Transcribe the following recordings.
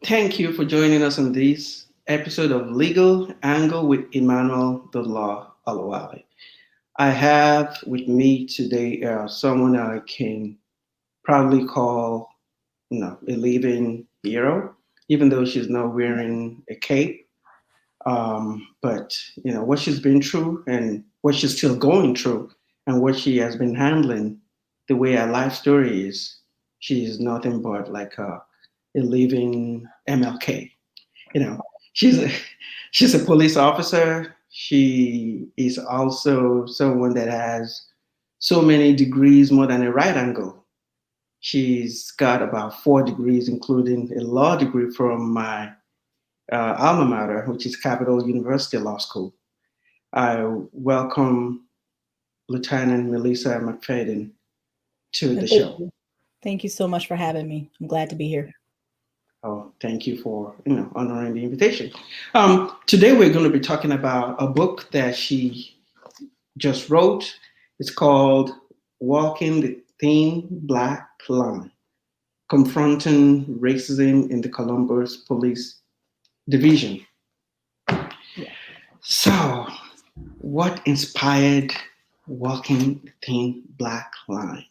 Thank you for joining us on this episode of Legal Angle with Emmanuel the Law Olawale. I have with me today someone I can proudly call, a living hero, even though she's not wearing a cape. But what she's been through and what she's still going through, and what she has been handling, the way her life story is, she is nothing but like a living MLK. You know, she's a she's a police officer. She is also someone that has so many degrees more than a right angle. She's got about 4 degrees, including a law degree from my alma mater, which is Capital University Law School. I welcome Lieutenant Melissa McFadden to the And thank show. you. Thank you so much for having me. I'm glad to be here. Oh, thank you for honoring the invitation. Today we're going to be talking about a book that she just wrote. It's called "Walking the Thin Black Line: Confronting Racism in the Columbus Police Division." Yeah. So, what inspired "Walking the Thin Black Line"?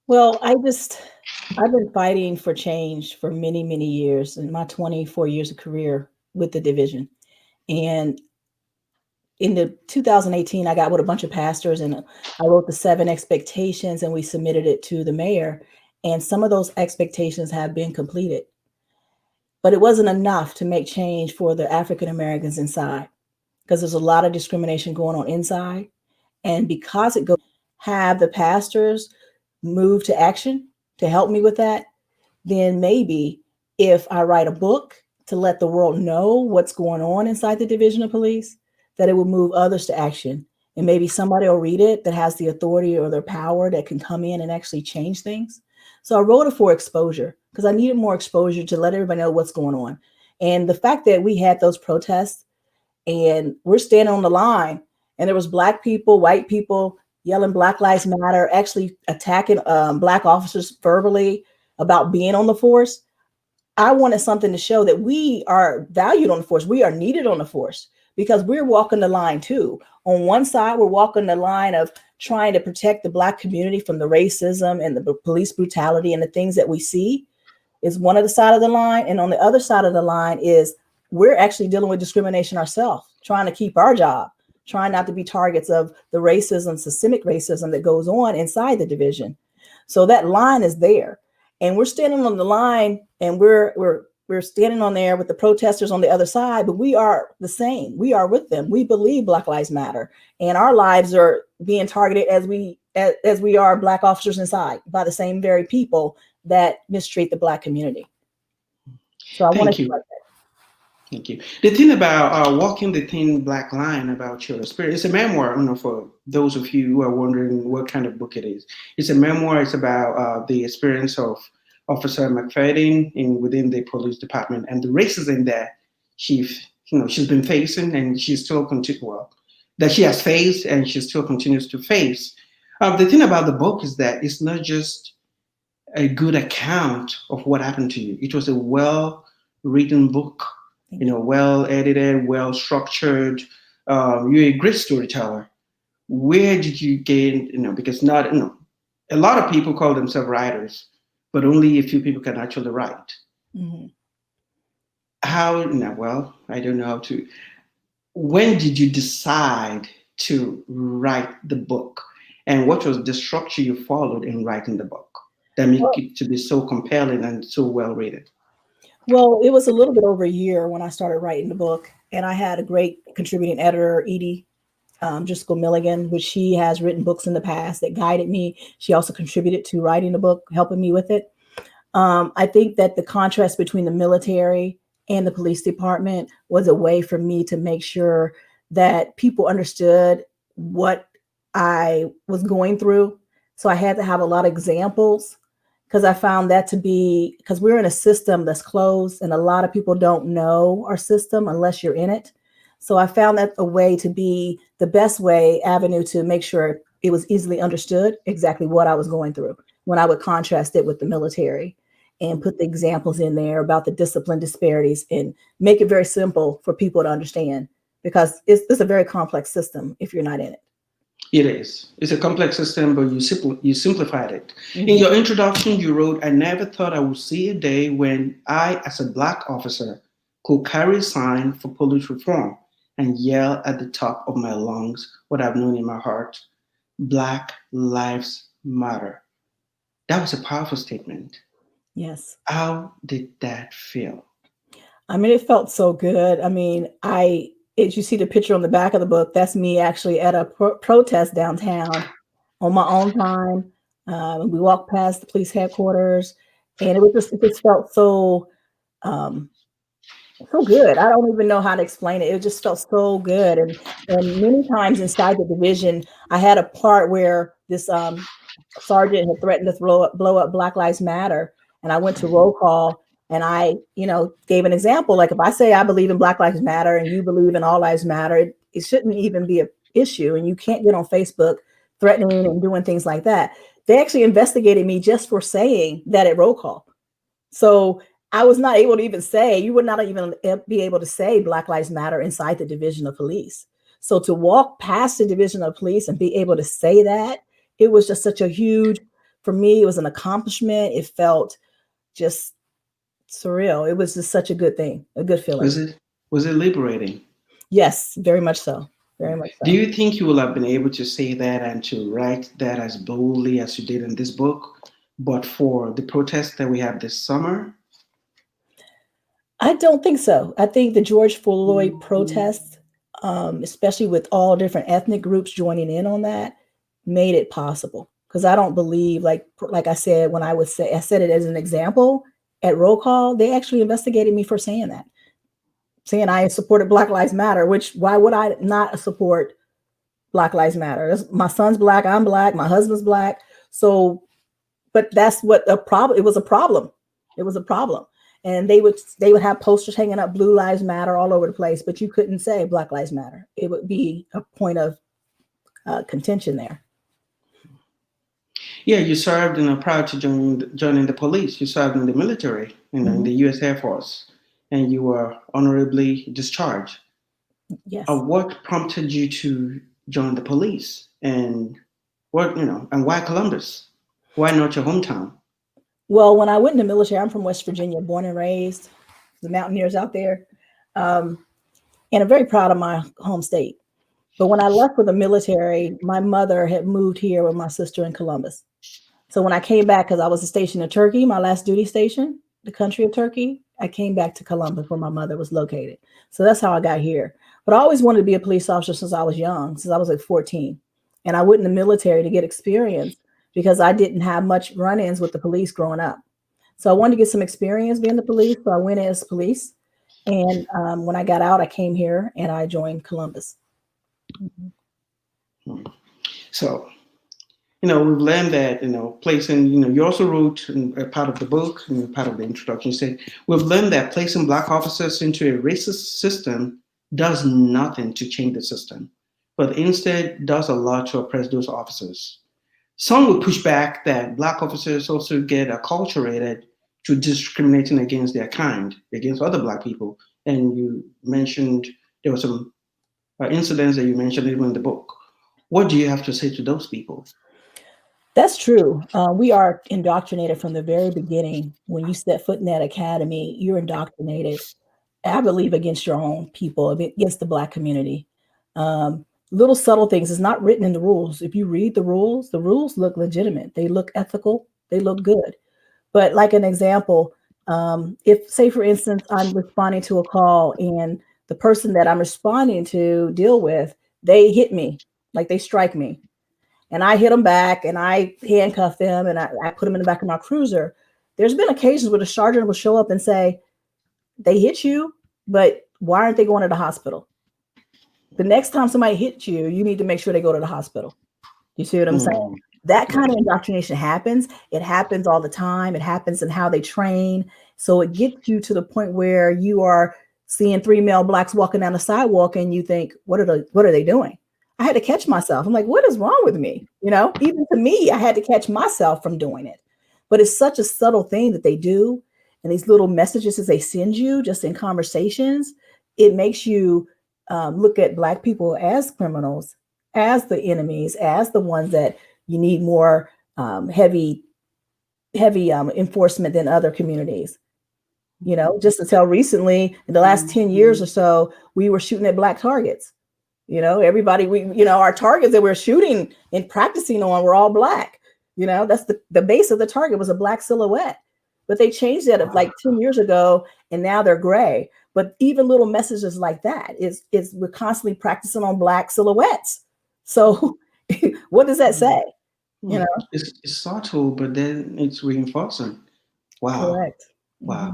Well, I've been fighting for change for many, many years in my 24 years of career with the division. And in the 2018, I got with a bunch of pastors and I wrote the 7 expectations and we submitted it to the mayor. And some of those expectations have been completed, but it wasn't enough to make change for the African Americans inside because there's a lot of discrimination going on inside. And because it goes, have the pastors move to action to help me with that, then maybe if I write a book to let the world know what's going on inside the division of police, that it will move others to action. And maybe somebody will read it that has the authority or the power that can come in and actually change things. So I wrote it for exposure because I needed more exposure to let everybody know what's going on. And the fact that we had those protests and we're standing on the line and there was black people, white people yelling Black Lives Matter, actually attacking black officers verbally about being on the force. I wanted something to show that we are valued on the force. We are needed on the force because we're walking the line too. On one side, we're walking the line of trying to protect the black community from the racism and the police brutality and the things that we see is one of the side of the line. And on the other side of the line is we're actually dealing with discrimination ourselves, trying to keep our job, trying not to be targets of the racism, systemic racism that goes on inside the division. So that line is there. And we're standing on the line and we're standing on there with the protesters on the other side, but we are the same. We are with them. We believe Black Lives Matter, and our lives are being targeted as we are black officers inside by the same very people that mistreat the black community. So I wanted Thank to you. write Thank you. The thing about Walking the Thin Black Line about your experience, it's a memoir, for those of you who are wondering what kind of book it is. It's a memoir. It's about the experience of Officer McFadden within the police department and the racism that she's been facing and that she has faced and she still continues to face. The thing about the book is that it's not just a good account of what happened to you. It was a well written book, that. Thank you. well edited, well structured. You're a great storyteller. Where did you gain, because not, a lot of people call themselves writers, but only a few people can actually write. Mhm. How, no, well, I don't know how to. When did you decide to write the book? And what was the structure you followed in writing the book that make Well, it to be so compelling and so well written? well, it was a little bit over a year when I started writing the book, and I had a great contributing editor, Edie Driscoll Milligan, which she has written books in the past that guided me. She also contributed to writing the book, helping me with it. I think that the contrast between the military and the police department was a way for me to make sure that people understood what I was going through. So I had to have a lot of examples because I found that to be because we're in a system that's closed and a lot of people don't know our system unless you're in it. So I found that a way to be the best way avenue to make sure it was easily understood exactly what I was going through when I would contrast it with the military. and put the examples in there about the discipline disparities and make it very simple for people to understand, because it's a very complex system if you're not in it. It is. It's a complex system, but you simplified it. In Mhm. your introduction, you wrote, "I never thought I would see a day when I, as a black officer, could carry a sign for police reform and yell at the top of my lungs what I've known in my heart: Black Lives Matter." That was a powerful statement. Yes. How did that feel? I mean, it felt so good. I mean, as you see the picture on the back of the book, that's me actually at a protest downtown on my own time. We walked past the police headquarters, and it just felt so, um, so good. I don't even know how to explain it. It just felt so good. And many times inside the division, I had a part where this sergeant had threatened to blow up Black Lives Matter, and I went to roll call, and I, gave an example. Like, if I say I believe in Black Lives Matter and you believe in All Lives Matter, it shouldn't even be an issue, and you can't get on Facebook threatening and doing things like that. They actually investigated me just for saying that at roll call. So I was not able to even say, you would not even be able to say Black Lives Matter inside the division of police. So to walk past the division of police and be able to say that, it was just such a huge, for me, it was an accomplishment. It felt just surreal. It was just such a good thing, a good feeling. Was it was it liberating? Yes, very much so. Very much Do so. you think you will have been able to say that and to write that as boldly as you did in this book, but for the protests that we have this summer? I don't think so. I think the George Floyd protests, especially with all different ethnic groups joining in on that, made it possible. Because I don't believe, like I said, when I said it as an example at roll call, they actually investigated me for saying that, saying I supported Black Lives Matter. Which, why would I not support Black Lives Matter? My son's black, I'm black, my husband's black. So, but that's what the problem. It was a problem. It was a problem. And they would have posters hanging up, Blue Lives Matter, all over the place, but you couldn't say Black Lives Matter. It would be a point of contention there. Yeah, you served, prior to joining the police. You served in the military, in Mhm. the U.S. Air Force, and you were honorably discharged. Yes. What prompted you to join the police, and and why Columbus? Why not your hometown? Well, when I went in the military, I'm from West Virginia, born and raised, the Mountaineers out there, um, and I'm very proud of my home state. But when I left for the military, my mother had moved here with my sister in Columbus. So when I came back, because I was stationed in Turkey, my last duty station, the country of Turkey, I came back to Columbus where my mother was located. So that's how I got here. But I always wanted to be a police officer since I was young, since I was like 14. And I went in the military to get experience because I didn't have much run-ins with the police growing up. So I wanted to get some experience being the police. So I went as police. And when I got out, I came here and I joined Columbus. Mhm. Hmm. So, we've learned that, placing, you also wrote in a part of the book, part of the introduction, you said, we've learned that placing black officers into a racist system does nothing to change the system, but instead does a lot to oppress those officers. Some would push back that black officers also get acculturated to discriminating against their kind, against other black people. And you mentioned there were some incidents that you mentioned even in the book. What do you have to say to those people? That's true. We are indoctrinated from the very beginning. When you step foot in that academy, you're indoctrinated, I believe, against your own people, against the Black community. Little subtle things is not written in the rules. If you read the rules look legitimate. They look ethical. They look good. But like an example, if, say, for instance, I'm responding to a call and the person that I'm responding to deal with, they hit me, like they strike me, and I hit them back and I handcuff them and I put them in the back of my cruiser. There's been occasions where the sergeant will show up and say, they hit you, but why aren't they going to the hospital? The next time somebody hits you, you need to make sure they go to the hospital. You see what I'm saying? Mm, That kind yes. of indoctrination happens. It happens all the time. It happens in how they train. So it gets you to the point where you are seeing three male blacks walking down the sidewalk and you think, what are they doing? I had to catch myself. I'm like, what is wrong with me? Even to me, I had to catch myself from doing it. but it's such a subtle thing that they do. And these little messages that they send you just in conversations, it makes you look at Black people as criminals, as the enemies, as the ones that you need more heavy enforcement than other communities. You know, just until recently, in the last 10 years or so, we were shooting at Black targets. You know, everybody, our targets that we're shooting and practicing on were all Black. You know, that's the base of the target was a Black silhouette. But they changed that of like 10 years ago, and now they're gray. But even little messages like that is we're constantly practicing on Black silhouettes. So what does that say? You know? It's subtle, but then it's reinforcing. Wow. Correct. Wow.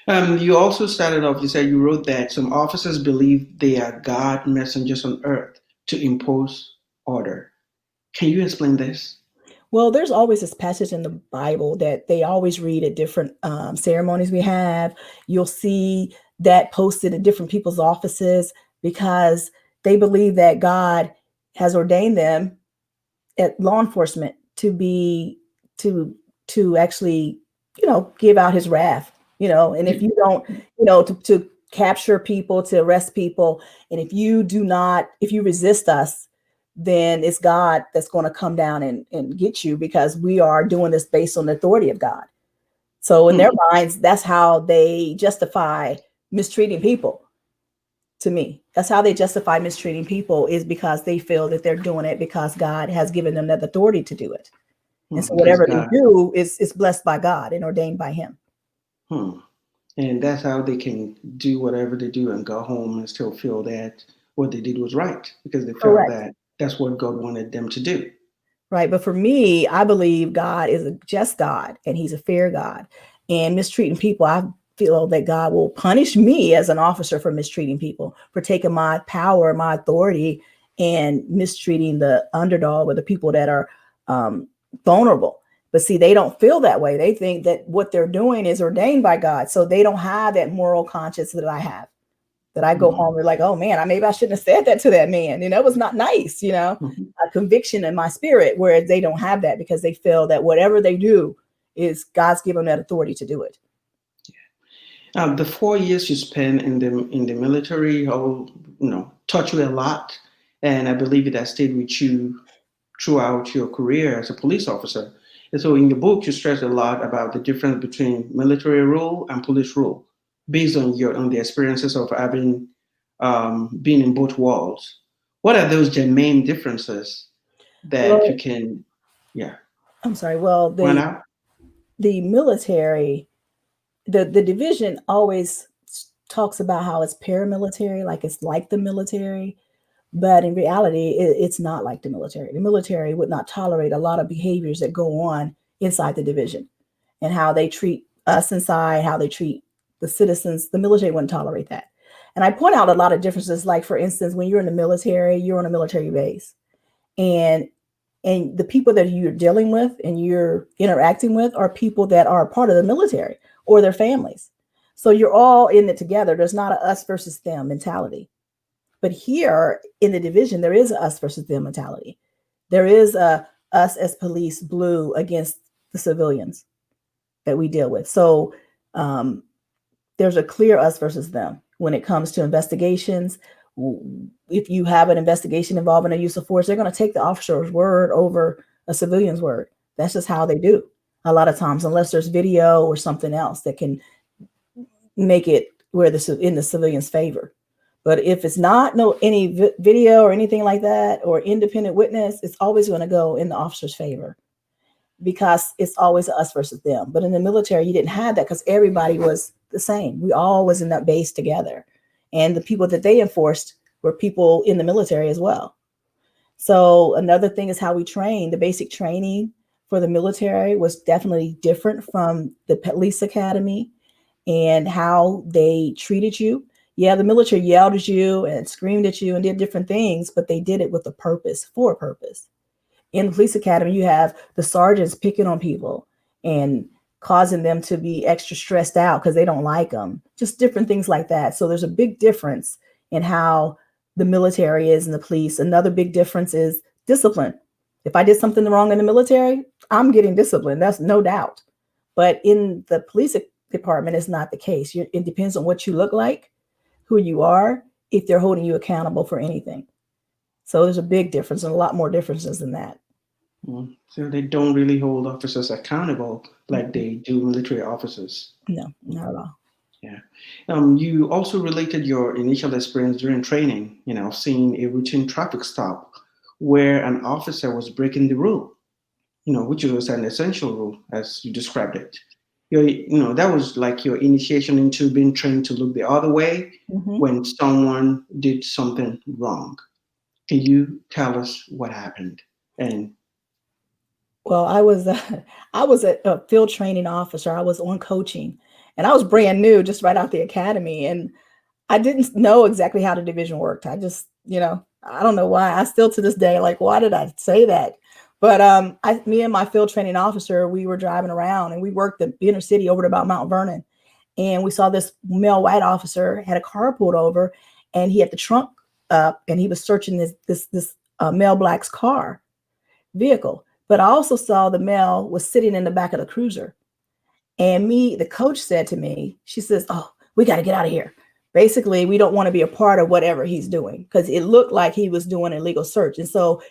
Mhm. You also started off, you said you wrote that some officers believe they are God messengers on earth to impose order. Can you explain this? Well, there's always this passage in the Bible that they always read at different ceremonies we have. You'll see that posted in different people's offices because they believe that God has ordained them at law enforcement to be to actually, give out his wrath, and if you don't, to capture people, to arrest people, and if you resist us, then it's God that's going to come down and get you, because we are doing this based on the authority of God. So in their minds, that's how they justify mistreating people. To me, that's how they justify mistreating people, is because they feel that they're doing it because God has given them that authority to do it. And so Because whatever they God. do is blessed by God and ordained by him. Hmm. And that's how they can do whatever they do and go home and still feel that what they did was right because they felt Correct. that that's what God wanted them to do. Right. But for me, I believe God is a just God and he's a fair God. And mistreating people, I feel that God will punish me as an officer for mistreating people, for taking my power, my authority, and mistreating the underdog or the people that are vulnerable. But see, they don't feel that way. They think that what they're doing is ordained by God. So they don't have that moral conscience that I have. That I go Hmm. home and like, oh man, maybe I shouldn't have said that to that man. It was not nice, Hmm. a conviction in my spirit, whereas they don't have that because they feel that whatever they do is God's given that authority to do it. The 4 years you spent in the military, taught you a lot, and I believe it has stayed with you throughout your career as a police officer. And so, in your book, you stress a lot about the difference between military rule and police rule, based on the experiences of having been in both worlds. What are those main differences that you Well, can, yeah, I'm sorry. Well, point the out? the military, the division always talks about how it's paramilitary, like it's like the military. But in reality, it's not like the military. The military would not tolerate a lot of behaviors that go on inside the division, and how they treat us inside, how they treat the citizens. The military wouldn't tolerate that. And I point out a lot of differences. Like, for instance, when you're in the military, you're on a military base, and the people that you're dealing with and you're interacting with are people that are part of the military or their families. So you're all in it together. There's not a us versus them mentality. But here in the division, there is a us versus them mentality. There is a us as police blue against the civilians that we deal with. So um, there's a clear us versus them when it comes to investigations. If you have an investigation involving a use of force, they're going to take the officer's word over a civilian's word. That's just how they do a lot of times, unless there's video or something else that can make it where in the civilian's favor. But if it's not any video or anything like that, or independent witness, it's always going to go in the officer's favor, because it's always us versus them. But in the military, you didn't have that because everybody was the same. We all was in that base together. And the people that they enforced were people in the military as well. So another thing is how we train. The basic training for the military was definitely different from the police academy, and how they treated you. Yeah, the military yelled at you and screamed at you and did different things, but they did it with a purpose, for a purpose. In the police academy, you have the sergeants picking on people and causing them to be extra stressed out because they don't like them, just different things like that. So there's a big difference in how the military is and the police. Another big difference is discipline. If I did something wrong in the military, I'm getting disciplined. That's no doubt. But in the police department, it's not the case. It depends on what you look like, who you are, if they're holding you accountable for anything. So there's a big difference and a lot more differences than that. So they don't really hold officers accountable like Mhm. they do military officers. No, not at all. Yeah. You also related your initial experience during training, seeing a routine traffic stop where an officer was breaking the rule, which was an essential rule as you described it. That was like your initiation into being trained to look the other way Hmm. when someone did something wrong. Can you tell us what happened? And Well, I was a field training officer. I was on coaching, and I was brand new, just right out the academy, and I didn't know exactly how the division worked. I just, I don't know why. I still to this day, like, why did I say that? But me and my field training officer, we were driving around, and we worked the inner city over to about Mount Vernon, and we saw this male white officer had a car pulled over, and he had the trunk up, and he was searching this male black's car vehicle. But I also saw the male was sitting in the back of the cruiser. And the coach said to me, she says, "Oh, we got to get out of here. Basically, we don't want to be a part of whatever he's doing," because it looked like he was doing an illegal search. And so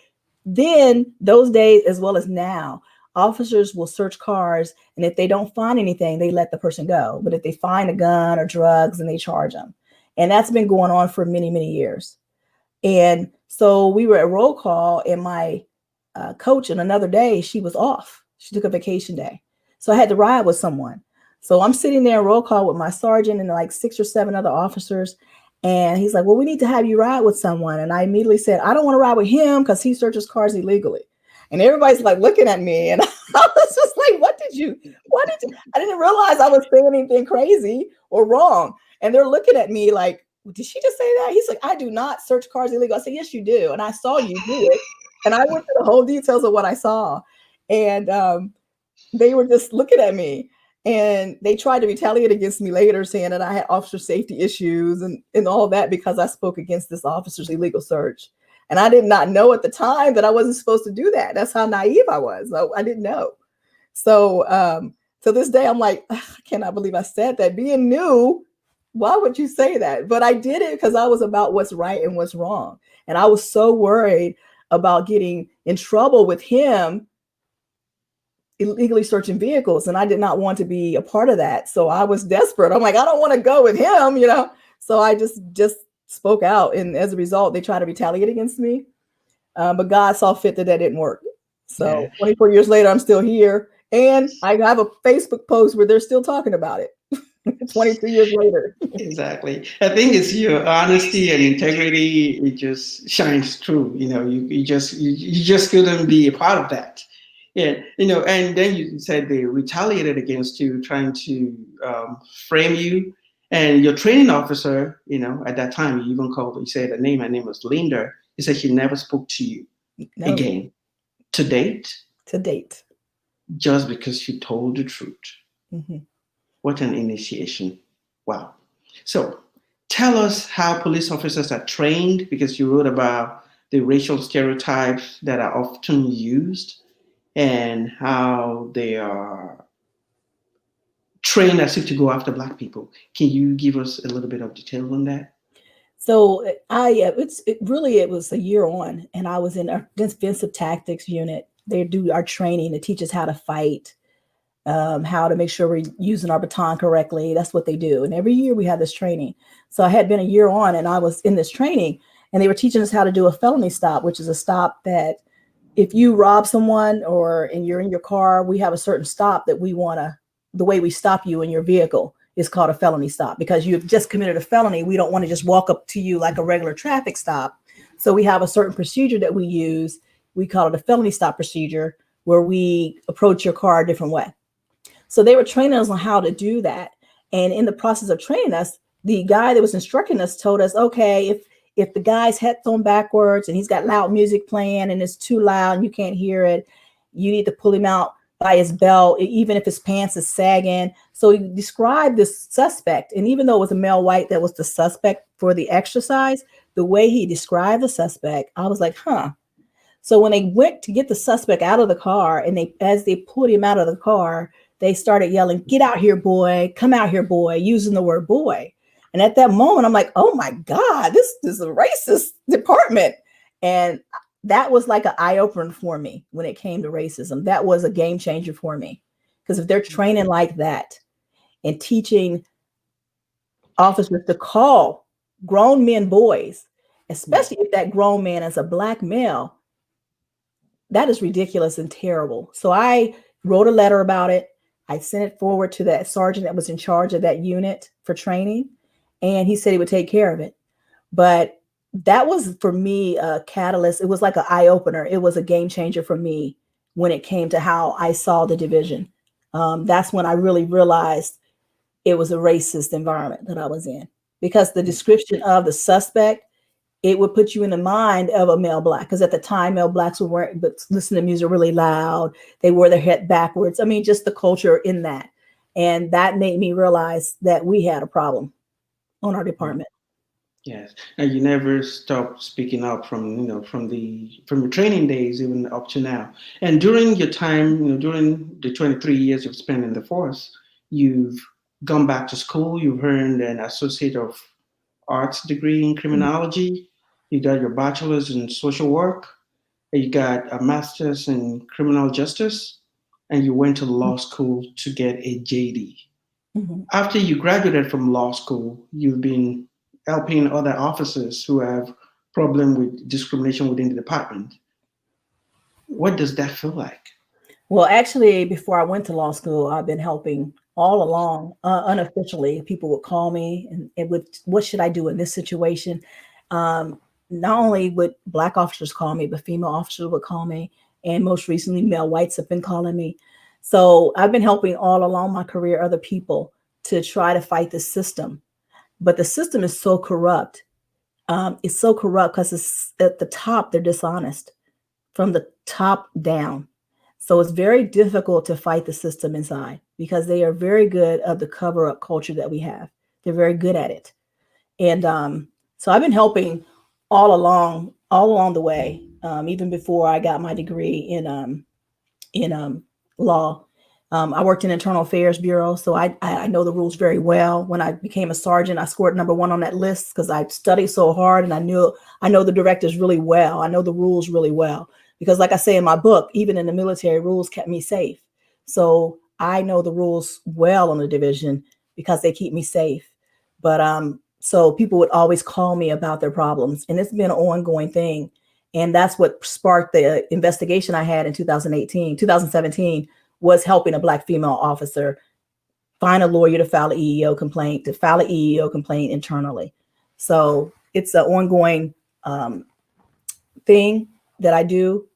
then those days, as well as now, officers will search cars. And if they don't find anything, they let the person go. But if they find a gun or drugs, then they charge them. And that's been going on for many, many years. And so we were at roll call, and my coach, and another day she was off. She took a vacation day. So I had to ride with someone. So I'm sitting there in roll call with my sergeant and like 6 or 7 other officers. And he's like, "Well, we need to have you ride with someone." And I immediately said, "I don't want to ride with him because he searches cars illegally." And everybody's like looking at me. And I was just like, what did you, I didn't realize I was saying anything crazy or wrong. And they're looking at me like, "Did she just say that?" He's like, "I do not search cars illegal." I said, "Yes, you do. And I saw you do it." And I went through the whole details of what I saw. And they were just looking at me. And they tried to retaliate against me later, saying that I had officer safety issues and all that because I spoke against this officer's illegal search. And I did not know at the time that I wasn't supposed to do that. That's how naive I was. I didn't know. So to this day, I'm like, I cannot believe I said that. Being new, why would you say that? But I did it because I was about what's right and what's wrong. And I was so worried about getting in trouble with him illegally searching vehicles, and I did not want to be a part of that. So I was desperate. I'm like, I don't want to go with him. So I just spoke out, and as a result, they tried to retaliate against me. But God saw fit that didn't work. yeah, So 24 years later, I'm still here, and I have a Facebook post where they're still talking about it. 22 years later. exactly. I think it's your honesty and integrity. It just shines through. You just couldn't be a part of that. Yeah, and then you said they retaliated against you, trying to frame you. And your training officer, at that time, you even called, you said the name, her name was Linda. He said she never spoke to you No, again to date, to date. just because you told the truth. Mhm. What an initiation. Wow. So tell us how police officers are trained, because you wrote about the racial stereotypes that are often used and how they are trained as if to go after Black people. Can you give us a little bit of detail on that? So it was a year on, and I was in our defensive tactics unit. They do our training to teach us how to fight, how to make sure we're using our baton correctly. That's what they do. And every year we have this training. So I had been a year on, and I was in this training, and they were teaching us how to do a felony stop, which is a stop that if you rob someone and you're in your car, we have a certain stop that the way we stop you in your vehicle is called a felony stop, because you've just committed a felony. We don't want to just walk up to you like a regular traffic stop. So we have a certain procedure that we use. We call it a felony stop procedure, where we approach your car a different way. So they were training us on how to do that. And in the process of training us, the guy that was instructing us told us, okay, if the guy's head's on backwards and he's got loud music playing and it's too loud and you can't hear it, you need to pull him out by his belt, even if his pants is sagging. So he described this suspect. And even though it was a male white that was the suspect for the exercise, the way he described the suspect, I was like, huh. So when they went to get the suspect out of the car, and as they pulled him out of the car, they started yelling, "Get out here, boy, come out here, boy," using the word boy. And at that moment, I'm like, oh my God, this is a racist department. And that was like an eye opener for me when it came to racism. That was a game changer for me. Because if they're training like that and teaching officers to call grown men boys, especially if that grown man is a black male, that is ridiculous and terrible. So I wrote a letter about it. I sent it forward to that sergeant that was in charge of that unit for training, and he said he would take care of it. But that was for me a catalyst. It was like an eye opener. It was a game changer for me when it came to how I saw the division. That's when I really realized it was a racist environment that I was in, because the description of the suspect, it would put you in the mind of a male black, because at the time male blacks were listening to music really loud. They wore their head backwards. I mean, just the culture in that. And that made me realize that we had a problem on our department. Yes, and you never stop speaking up from from your training days even up to now. And during your time, during the 23 years you've spent in the force, you've gone back to school. You've earned an associate of arts degree in criminology. You got your bachelor's in social work. And you got a master's in criminal justice, and you went to law school to get a JD. Mhm. After you graduated from law school, you've been helping other officers who have problem with discrimination within the department. What does that feel like? Well, actually, before I went to law school, I've been helping all along, unofficially. People would call me and would, what should I do in this situation? Not only would black officers call me, but female officers would call me. And most recently, male whites have been calling me. So I've been helping all along my career other people to try to fight the system. But the system is so corrupt. It's so corrupt because it's at the top, they're dishonest from the top down. So it's very difficult to fight the system inside because they are very good at the cover up culture that we have. They're very good at it. And so I've been helping all along the way, even before I got my degree in law. I worked in internal affairs bureau, so I know the rules very well. When I became a sergeant, I scored #1 on that list because I studied so hard, and I know the directives really well. I know the rules really well because, like I say in my book, even in the military, rules kept me safe. So I know the rules well on the division because they keep me safe. But so people would always call me about their problems, and it's been an ongoing thing. And that's what sparked the investigation I had in 2017 was helping a black female officer find a lawyer to file an EEO complaint internally. So it's an ongoing thing that I do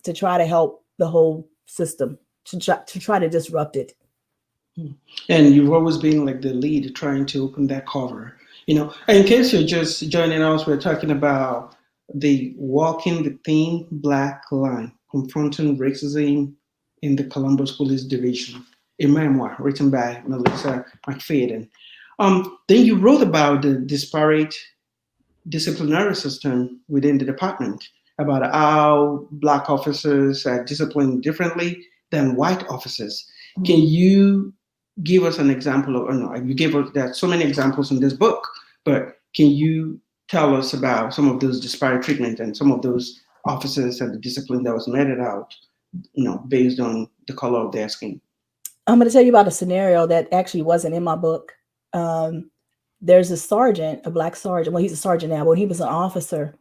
to try to help the whole system, to try to disrupt it. And you've always been like the lead trying to open that cover. In case you're just joining us, we're talking about the Walking the Thin Black Line, Confronting Racism in the Columbus Police Division, a memoir written by Melissa McFadden. Then you wrote about the disparate disciplinary system within the department, about how black officers are disciplined differently than white officers. Can you give us an example of, or no, you gave us, there are so many examples in this book, but can you tell us about some of those disparate treatment and some of those officers and the discipline that was meted out, based on the color of their skin? I'm going to tell you about a scenario that actually wasn't in my book. Um, there's a sergeant, a black sergeant. Well, he's a sergeant now, but when he was an officer,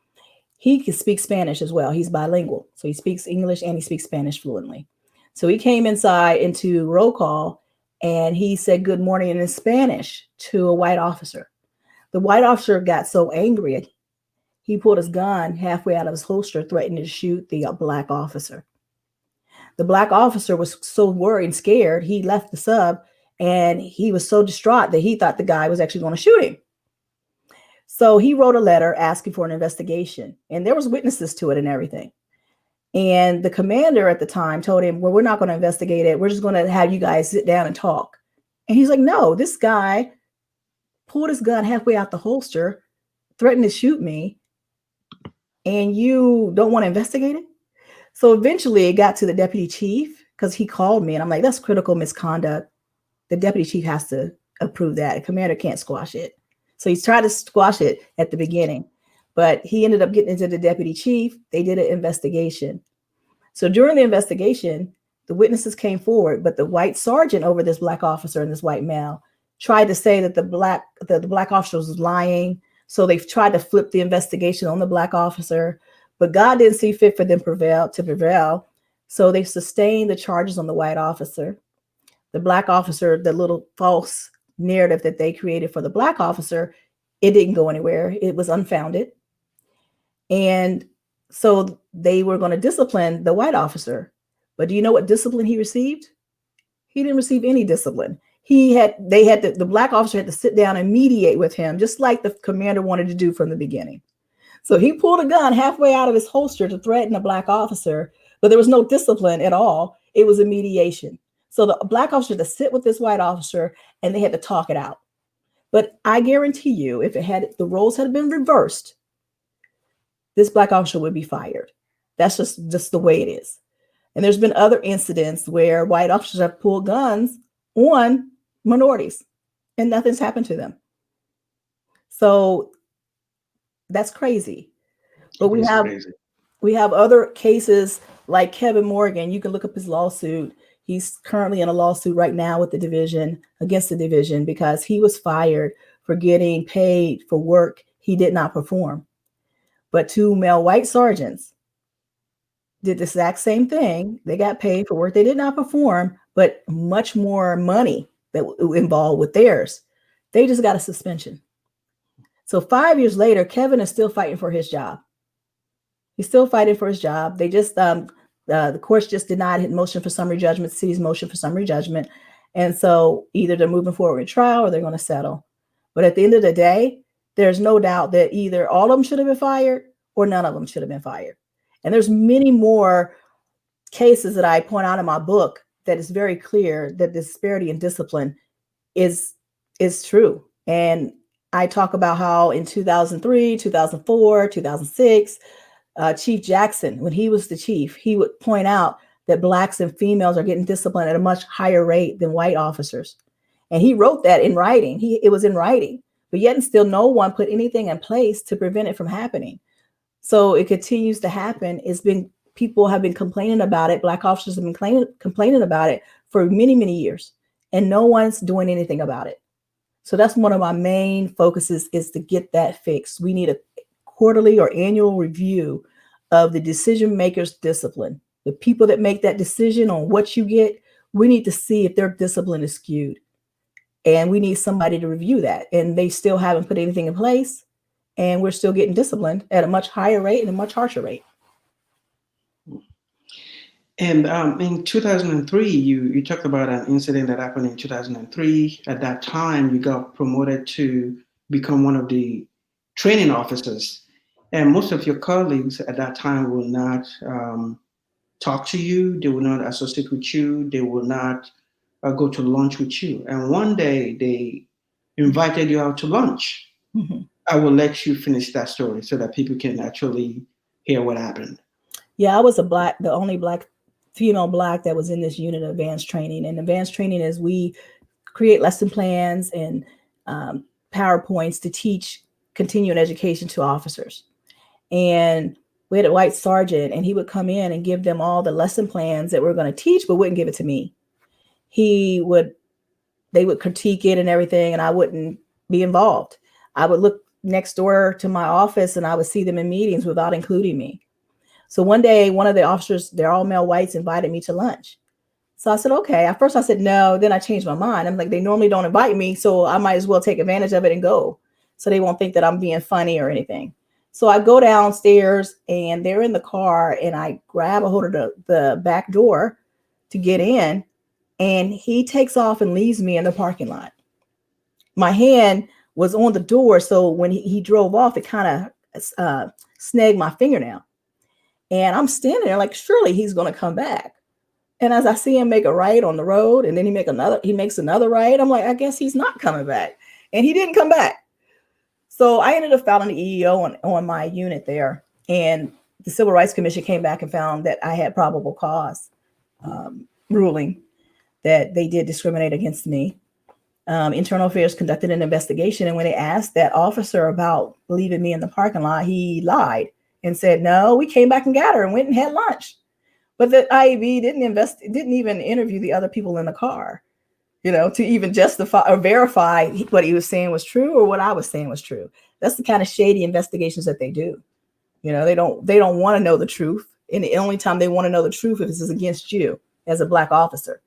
he could speak Spanish as well. He's bilingual. So he speaks English and he speaks Spanish fluently. So he came inside into roll call and he said good morning in Spanish to a white officer. The white officer got so angry, he pulled his gun halfway out of his holster, threatening to shoot the black officer. The black officer was so worried and scared, he left the sub and he was so distraught that he thought the guy was actually going to shoot him. So he wrote a letter asking for an investigation, and there was witnesses to it and everything. And the commander at the time told him, well, we're not going to investigate it. We're just going to have you guys sit down and talk. And he's like, no, this guy pulled his gun halfway out the holster, threatened to shoot me, and you don't want to investigate it? So eventually it got to the deputy chief, because he called me and I'm like, that's critical misconduct. The deputy chief has to approve that. A commander can't squash it. So he's tried to squash it at the beginning, but he ended up getting into the deputy chief. They did an investigation. So during the investigation, the witnesses came forward, but the white sergeant over this black officer and this white male tried to say that the black officer was lying. So they've tried to flip the investigation on the black officer, but God didn't see fit for them to prevail. So they sustained the charges on the white officer. The black officer, the little false narrative that they created for the black officer, it didn't go anywhere. It was unfounded. And so they were going to discipline the white officer. But do you know what discipline he received? He didn't receive any discipline. The black officer had to sit down and mediate with him, just like the commander wanted to do from the beginning. So he pulled a gun halfway out of his holster to threaten a black officer, but there was no discipline at all. It was a mediation. So the black officer had to sit with this white officer and they had to talk it out. But I guarantee you, if the roles had been reversed, this black officer would be fired. That's just the way it is. And there's been other incidents where white officers have pulled guns on minorities and nothing's happened to them. So that's crazy. But we have other cases like Kevin Morgan. You can look up his lawsuit. He's currently in a lawsuit right now with the division, against the division, because he was fired for getting paid for work he did not perform. But two male white sergeants did the exact same thing. They got paid for work they did not perform, but much more money that involved with theirs. They just got a suspension. So 5 years later, Kevin is still fighting for his job. He's still fighting for his job. They just, the courts just denied his motion for summary judgment, city's motion for summary judgment. And so either they're moving forward with trial or they're going to settle. But at the end of the day, there's no doubt that either all of them should have been fired or none of them should have been fired. And there's many more cases that I point out in my book that is very clear that disparity in discipline is true. And I talk about how in 2003, 2004, 2006, Chief Jackson, when he was the chief, he would point out that blacks and females are getting disciplined at a much higher rate than white officers. And he wrote that in writing. It was in writing, but yet and still no one put anything in place to prevent it from happening. So it continues to happen. People have been complaining about it. Black officers have been complaining about it for many, many years, and no one's doing anything about it. So that's one of my main focuses, is to get that fixed. We need a quarterly or annual review of the decision makers' discipline. The people that make that decision on what you get, we need to see if their discipline is skewed. And we need somebody to review that. And they still haven't put anything in place. And we're still getting disciplined at a much higher rate and a much harsher rate. And in 2003, you talked about an incident that happened in 2003. At that time, you got promoted to become one of the training officers. And most of your colleagues at that time will not talk to you. They will not associate with you. They will not go to lunch with you. And one day they invited you out to lunch. Mm-hmm. I will let you finish that story so that people can actually hear what happened. Yeah, I was the only female black that was in this unit of advanced training. And advanced training is we create lesson plans and PowerPoints to teach continuing education to officers. And we had a white sergeant, and he would come in and give them all the lesson plans that we're going to teach, but wouldn't give it to me. They would critique it and everything, and I wouldn't be involved. I would look next door to my office and I would see them in meetings without including me. So one day, one of the officers, they're all male whites, invited me to lunch. So I said, okay. At first I said no, then I changed my mind. I'm like, they normally don't invite me, so I might as well take advantage of it and go, so they won't think that I'm being funny or anything. So I go downstairs and they're in the car, and I grab a hold of the back door to get in, and he takes off and leaves me in the parking lot. My hand was on the door, so when he drove off, it kind of snagged my fingernail. And I'm standing there like, surely he's going to come back. And as I see him make a right on the road, and then he makes another right, I'm like, I guess he's not coming back. And he didn't come back. So I ended up filing the EEO on my unit there. And the Civil Rights Commission came back and found that I had probable cause. ruling that they did discriminate against me. Internal Affairs conducted an investigation, and when they asked that officer about leaving me in the parking lot, he lied and said, "No, we came back and got her and went and had lunch." But the IAB didn't even interview the other people in the car, to even justify or verify what he was saying was true or what I was saying was true. That's the kind of shady investigations that they do. They don't want to know the truth, and the only time they want to know the truth if it's against you as a Black officer.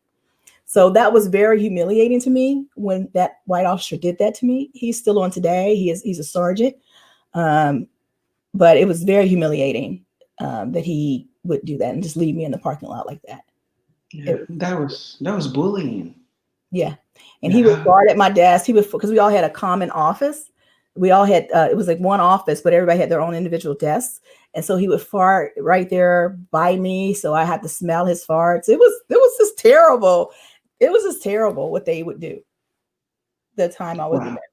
So that was very humiliating to me when that white officer did that to me. He's still on today. He's a sergeant, but it was very humiliating that he would do that and just leave me in the parking lot like that. Yeah, that was bullying. Yeah. And he would Yeah. guard at my desk. Because we all had a common office. We all had, it was like one office, but everybody had their own individual desks. And so he would fart right there by me. So I had to smell his farts. It was just terrible. It was just terrible what they would do the time I was in Wow. there.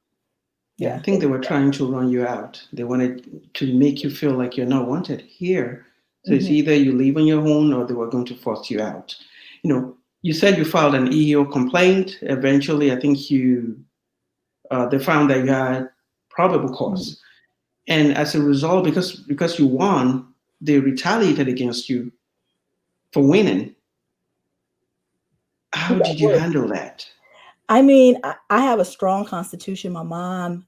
Yeah, I Yeah. think they were trying to run you out. They wanted to make you feel like you're not wanted here. So it's Mhm. either you leave on your own or they were going to force you out. You said you filed an EEO complaint. Eventually, I think they found that you had probable Mhm. cause. And as a result, because you won, they retaliated against you for winning. It How got did you worse. handle that? I mean, I have a strong constitution. My mom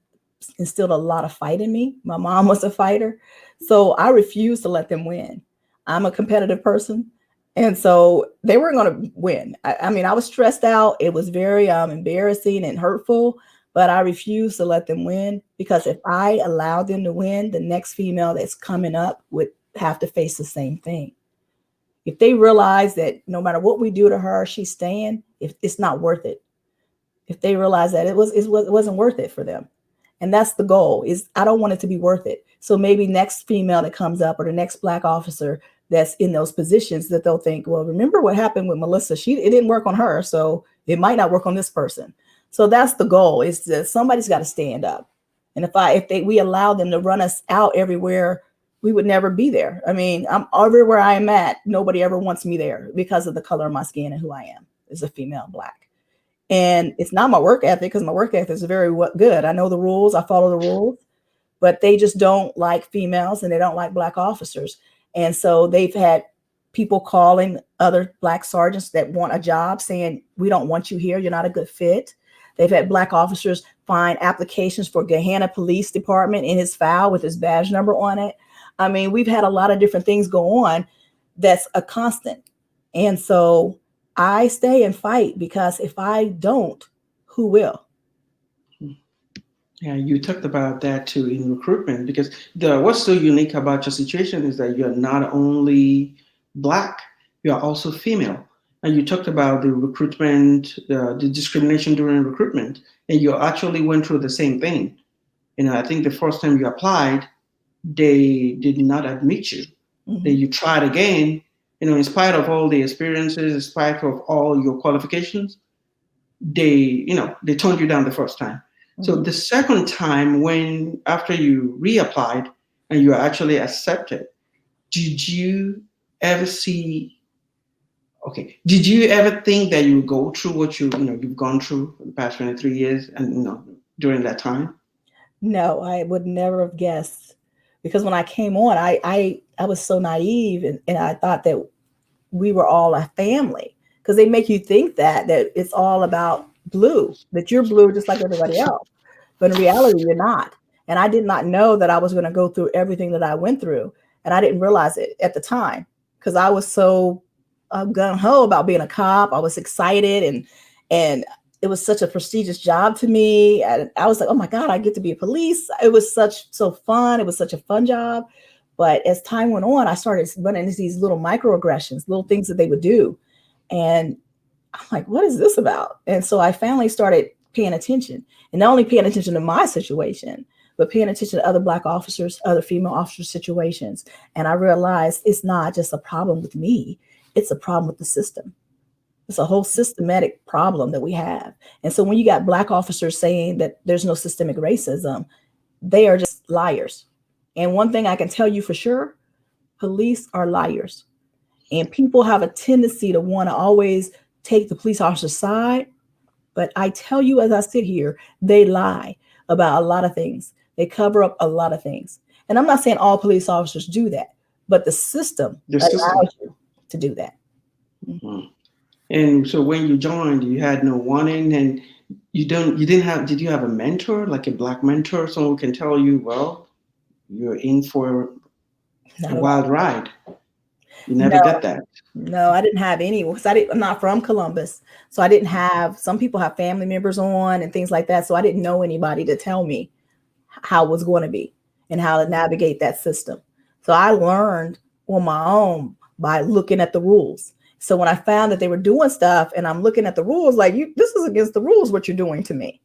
instilled a lot of fight in me. My mom was a fighter. So I refused to let them win. I'm a competitive person. And so they weren't going to win. I mean, I was stressed out. It was very embarrassing and hurtful, but I refused to let them win because if I allowed them to win, the next female that's coming up would have to face the same thing. If they realize that no matter what we do to her, she's staying, if it's not worth it. If they realize that it wasn't worth it for them. And that's the goal. Is I don't want it to be worth it. So maybe next female that comes up or the next Black officer that's in those positions that they'll think, well, remember what happened with Melissa? It didn't work on her, so it might not work on this person. So that's the goal, is that somebody's got to stand up. And we allow them to run us out everywhere, we would never be there. I mean, I'm everywhere I am at, nobody ever wants me there because of the color of my skin and who I am as a female Black. And it's not my work ethic, because my work ethic is very good. I know the rules, I follow the rules, but they just don't like females and they don't like Black officers. And so they've had people calling other Black sergeants that want a job saying, we don't want you here, you're not a good fit. They've had Black officers find applications for Gahanna Police Department in his file with his badge number on it. I mean, we've had a lot of different things go on that's a constant. And so I stay and fight, because if I don't, who will? Yeah, you talked about that too in recruitment because what's so unique about your situation is that you're not only Black, you are also female. And you talked about the recruitment, the discrimination during recruitment, and you actually went through the same thing. I think the first time you applied, they did not admit you. Then Mhm. you tried again, in spite of all the experiences, in spite of all your qualifications, they turned you down the first time. So Mhm. the second time, when after you reapplied and you are actually accepted, did you ever see? Okay, did you ever think that you would go through what you've gone through for the past 23 years, and during that time? No, I would never have guessed, because when I came on, I was so naive, and I thought that we were all a family, because they make you think that it's all about blue, that you're blue just like everybody else. But in reality, you're not. And I did not know that I was going to go through everything that I went through. And I didn't realize it at the time, because I was so gung ho about being a cop. I was excited, and it was such a prestigious job to me. And I was like, oh my God, I get to be a police. It was so fun. It was such a fun job. But as time went on, I started running into these little microaggressions, little things that they would do. And I'm like, what is this about? And so I finally started paying attention, and not only paying attention to my situation, but paying attention to other Black officers, other female officers' situations. And I realized it's not just a problem with me, it's a problem with the system. It's a whole systematic problem that we have. And so when you got Black officers saying that there's no systemic racism, they are just liars. And one thing I can tell you for sure, police are liars. And people have a tendency to want to always take the police officer's side. But I tell you, as I sit here, they lie about a lot of things. They cover up a lot of things. And I'm not saying all police officers do that, but the system The system. allows you to do that. Mhm. And so when you joined, you had no warning, and you didn't have. Did you have a mentor, like a black mentor, someone who can tell you, well, you're in for a Not at all. wild ride? You never No, get that. no, I didn't have any because I'm not from Columbus. So I didn't have, some people have family members on and things like that. So I didn't know anybody to tell me how it was going to be and how to navigate that system. So I learned on my own by looking at the rules. So when I found that they were doing stuff and I'm looking at the rules, like, you, this is against the rules, what you're doing to me.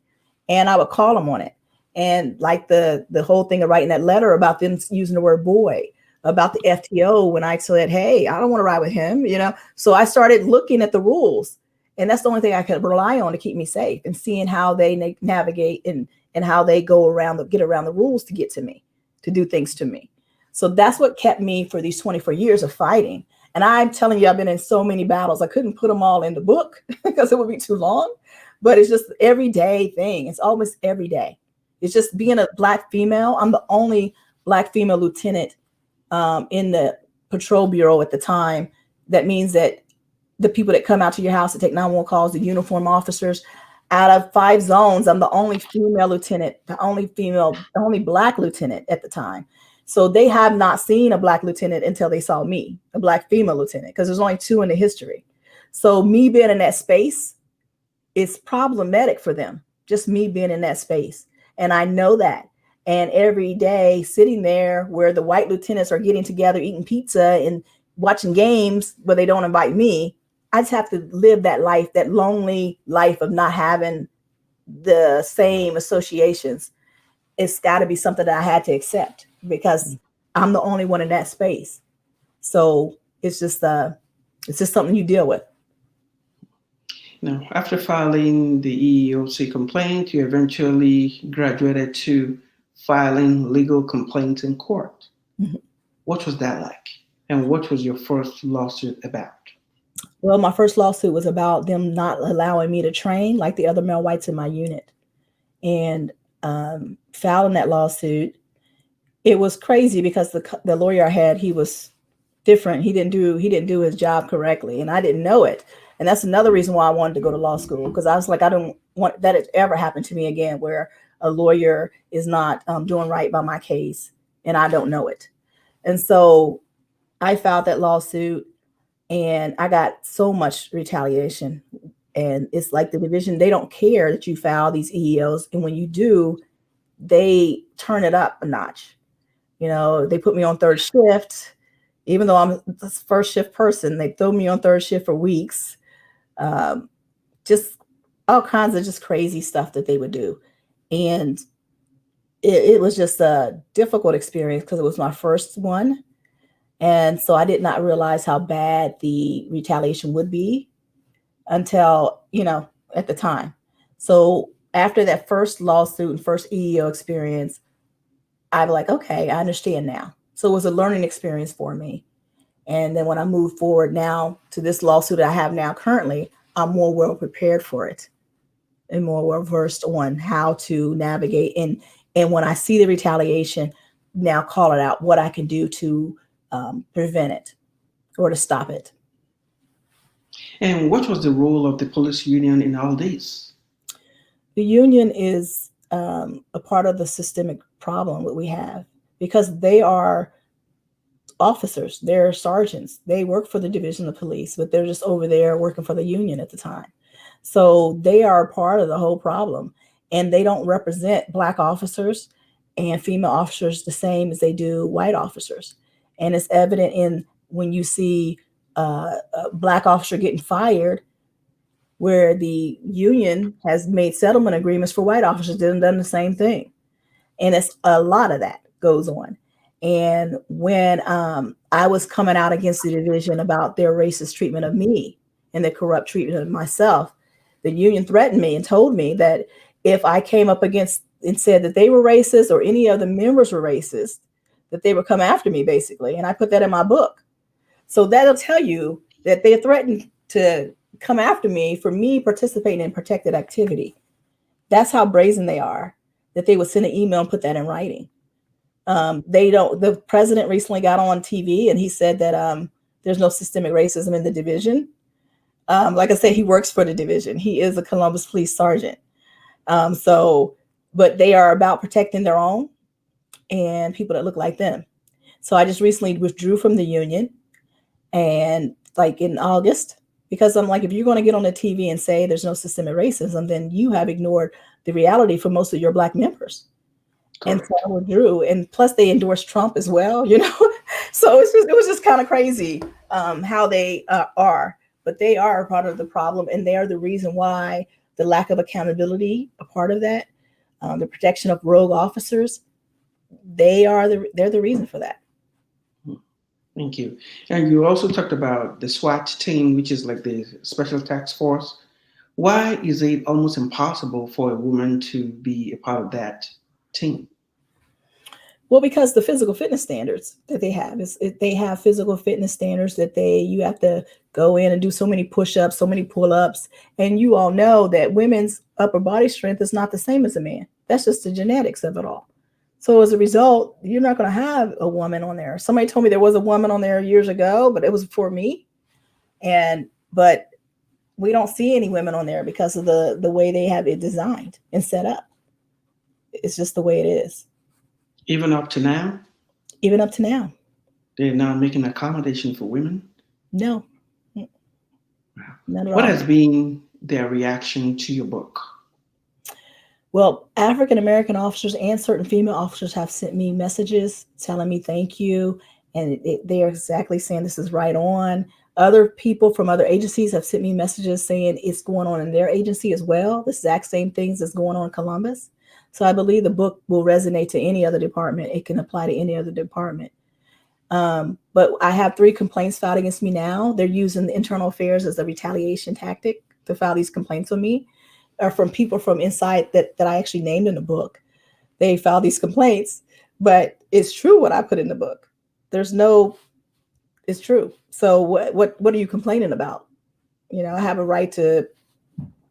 And I would call them on it. And like the whole thing of writing that letter about them using the word boy, about the FTO, when I said, hey, I don't want to ride with him, you know. So I started looking at the rules. And that's the only thing I could rely on to keep me safe, and seeing how they navigate and how they go around get around the rules to get to me, to do things to me. So that's what kept me for these 24 years of fighting. And I'm telling you, I've been in so many battles. I couldn't put them all in the book because it would be too long, but it's just everyday thing. It's almost every day. It's just being a black female. I'm the only black female lieutenant in the patrol bureau at the time. That means that the people that come out to your house to take 911 calls, the uniform officers, out of 5 zones, I'm the only female lieutenant, the only black lieutenant at the time. So they have not seen a black lieutenant until they saw me, a black female lieutenant, because there's only 2 in the history. So me being in that space is problematic for them, just me being in that space. And I know that. And every day sitting there where the white lieutenants are getting together, eating pizza and watching games, but they don't invite me, I just have to live that life, that lonely life of not having the same associations. It's got to be something that I had to accept because I'm the only one in that space. So it's just something you deal with. Now, after filing the EEOC complaint, you eventually graduated to filing legal complaints in court. Mhm. What was that like? And what was your first lawsuit about? Well, my first lawsuit was about them not allowing me to train like the other male whites in my unit. And filing that lawsuit, it was crazy because the lawyer I had, he was different. He didn't do his job correctly, and I didn't know it. And that's another reason why I wanted to go to law school, because I was like, I don't want that to ever happen to me again, where a lawyer is not doing right by my case and I don't know it. And so I filed that lawsuit, and I got so much retaliation. And it's like the division, they don't care that you file these EEOs, and when you do, they turn it up a notch. You know, they put me on third shift, even though I'm the first shift person. They throw me on third shift for weeks. Um, just all kinds of just crazy stuff that they would do. And it was just a difficult experience because it was my first one. And so I did not realize how bad the retaliation would be until, at the time. So after that first lawsuit and first EEO experience, I'm like, okay, I understand now. So it was a learning experience for me. And then when I moved forward now to this lawsuit that I have now currently, I'm more well prepared for it and more well versed on how to navigate. And when I see the retaliation, now call it out, what I can do to prevent it or to stop it. And what was the role of the police union in all this? The union is a part of the systemic problem that we have, because they are officers, they're sergeants, they work for the division of police, but they're just over there working for the union at the time. So they are part of the whole problem, and they don't represent black officers and female officers the same as they do white officers. And it's evident in when you see a black officer getting fired, where the union has made settlement agreements for white officers that have done the same thing. And it's a lot of that goes on. And when I was coming out against the division about their racist treatment of me and their corrupt treatment of myself, the union threatened me and told me that if I came up against and said that they were racist or any of the members were racist, that they would come after me, basically. And I put that in my book. So that'll tell you that they threatened to come after me for me participating in protected activity. That's how brazen they are, that they would send an email and put that in writing. They don't. The president recently got on TV and he said that there's no systemic racism in the division. Like I said, he works for the division. He is a Columbus police sergeant. So, but they are about protecting their own and people that look like them. So I just recently withdrew from the union, and like in August, because I'm like, if you're going to get on the TV and say there's no systemic racism, then you have ignored the reality for most of your Black members. And so Correct. I withdrew, and plus they endorsed Trump as well, So it was just kind of crazy how they are, but they are a part of the problem, and they are the reason why the lack of accountability, a part of that, the protection of rogue officers, they're the reason for that. Thank you. And you also talked about the SWAT team, which is like the Special Task Force. Why is it almost impossible for a woman to be a part of that team? Well, because the physical fitness standards that they have they have physical fitness standards that you have to go in and do so many push-ups, so many pull-ups, and you all know that women's upper body strength is not the same as a man. That's just the genetics of it all. So as a result, you're not going to have a woman on there. Somebody told me there was a woman on there years ago, but it was for me. But we don't see any women on there because of the way they have it designed and set up. It's just the way it is. Even up to now, Even up to now. they're not making accommodation for women. No, not at What all. has been their reaction to your book? Well, African American officers and certain female officers have sent me messages telling me thank you. And they are exactly saying this is right on. Other people from other agencies have sent me messages saying it's going on in their agency as well. The exact same things that's going on in Columbus. So I believe the book will resonate to any other department. It can apply to any other department. But I have 3 complaints filed against me now. They're using the internal affairs as a retaliation tactic to file these complaints on me, or from people from inside that I actually named in the book. They filed these complaints, but it's true what I put in the book. It's true. So what are you complaining about? I have a right to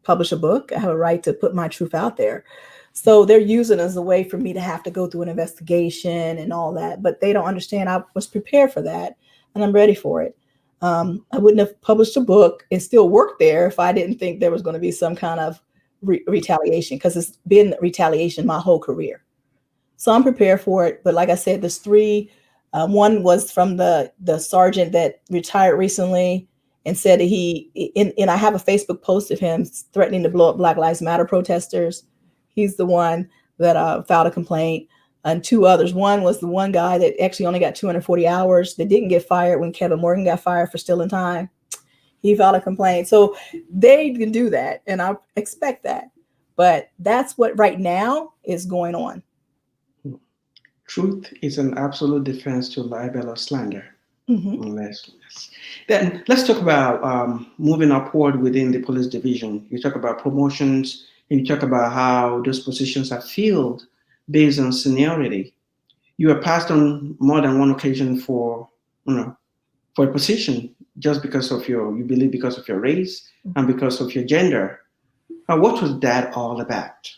publish a book. I have a right to put my truth out there. So they're using it as a way for me to have to go through an investigation and all that, but they don't understand I was prepared for that and I'm ready for it. I wouldn't have published a book and still worked there if I didn't think there was going to be some kind of retaliation, because it's been retaliation my whole career. So I'm prepared for it. But like I said, there's 3. One was from the sergeant that retired recently and said that and I have a Facebook post of him threatening to blow up Black Lives Matter protesters. He's the one that filed a complaint. And 2 others. One was the one guy that actually only got 240 hours that didn't get fired when Kevin Morgan got fired for stealing time. He filed a complaint. So they can do that, and I expect that. But that's what right now is going on. Truth is an absolute defense to libel or slander. Mm-hmm. Yes. Then let's talk about moving upward within the police division. You talk about promotions, and you talk about how those positions are filled based on seniority. You are passed on more than one occasion for a position just because of you believe because of your race and because of your gender. What was that all about?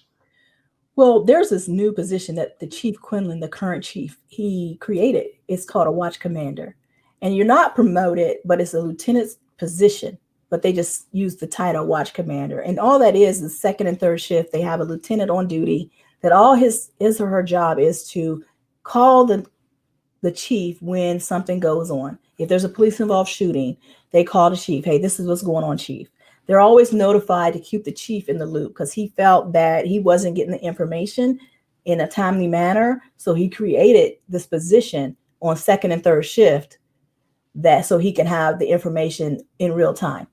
Well, there's this new position that the Chief Quinlan, the current chief, he created. It's called a watch commander. And you're not promoted, but it's a lieutenant's position. But they just use the title watch commander. And all that is the second and third shift. They have a lieutenant on duty that all his or her job is to call the chief when something goes on. If there's a police involved shooting, they call the chief. Hey, this is what's going on, chief. They're always notified to keep the chief in the loop because he felt that he wasn't getting the information in a timely manner. So he created this position on second and third shift so he can have the information in real time.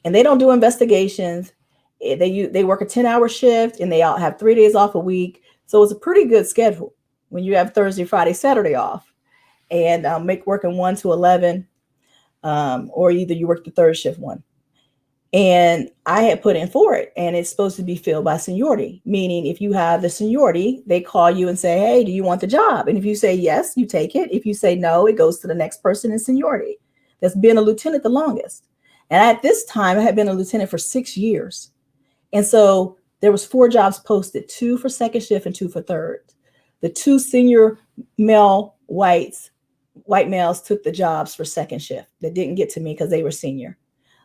And they don't do investigations. They work a 10-hour shift and they all have 3 days off a week. So it's a pretty good schedule when you have Thursday, Friday, Saturday off, and make working 1 to 11, or either you work the third shift one. And I had put in for it, and it's supposed to be filled by seniority, meaning if you have the seniority, they call you and say, hey, do you want the job? And if you say yes, you take it. If you say no, it goes to the next person in seniority. that's been a lieutenant the longest. And at this time, I had been a lieutenant for 6 years. And so there was 4 jobs posted, 2 for second shift and 2 for third. The 2 senior male white males took the jobs for second shift that didn't get to me because they were senior.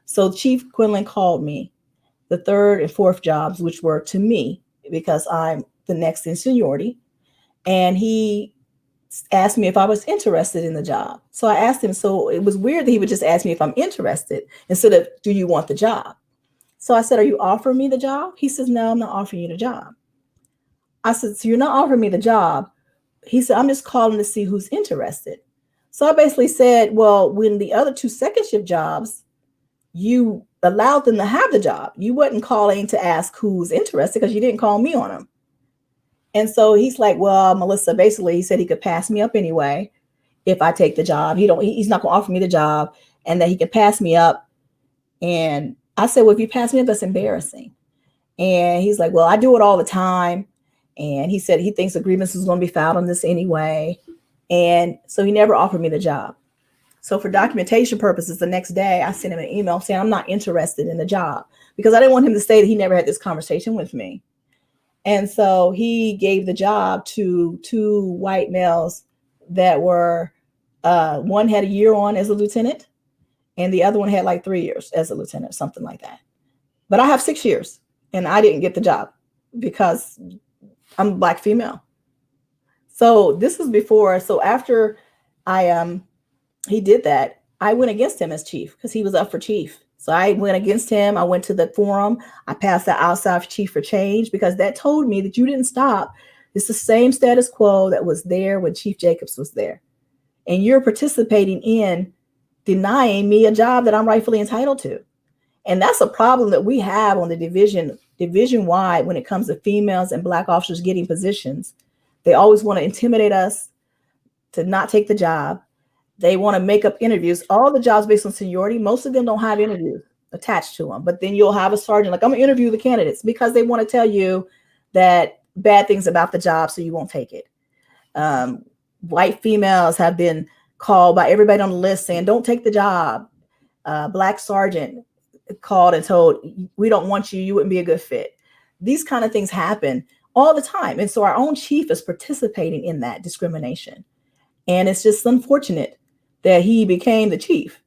So Chief Quinlan called me the third and fourth jobs, which were to me because I'm the next in seniority. And he asked me if I was interested in the job. So I asked him, so it was weird that he would just ask me if I'm interested instead of, do you want the job? So I said, are you offering me the job? He says, no, I'm not offering you the job. I said, so you're not offering me the job? He said, I'm just calling to see who's interested. So I basically said, well, when the other 2 second shift jobs, you allowed them to have the job. You wasn't calling to ask who's interested because you didn't call me on them. And so he's like, well, Melissa, basically he said he could pass me up anyway if I take the job. He's not going to offer me the job, and that he could pass me up. And I said, well, if you pass me up, that's embarrassing. And he's like, well, I do it all the time. And he said he thinks a grievance is going to be filed on this anyway. And so he never offered me the job. So for documentation purposes, the next day I sent him an email saying I'm not interested in the job because I didn't want him to say that he never had this conversation with me. And so he gave the job to 2 white males that were, one had a year on as a lieutenant and the other one had like 3 years as a lieutenant, something like that. But I have 6 years and I didn't get the job because I'm a Black female. So this was before. So after he did that, I went against him as chief because he was up for chief. So I went against him. I went to the forum. I passed the outside chief for change because that told me that you didn't stop. It's the same status quo that was there when Chief Jacobs was there. And you're participating in denying me a job that I'm rightfully entitled to. And that's a problem that we have on the division-wide when it comes to females and Black officers getting positions. They always want to intimidate us to not take the job. They want to make up interviews. All the jobs based on seniority, most of them don't have interviews attached to them. But then you'll have a sergeant like, I'm going to interview the candidates because they want to tell you that bad things about the job so you won't take it. White females have been called by everybody on the list saying, don't take the job. Black sergeant called and told, we don't want you. You wouldn't be a good fit. These kind of things happen all the time. And so our own chief is participating in that discrimination. And it's just unfortunate that he became the chief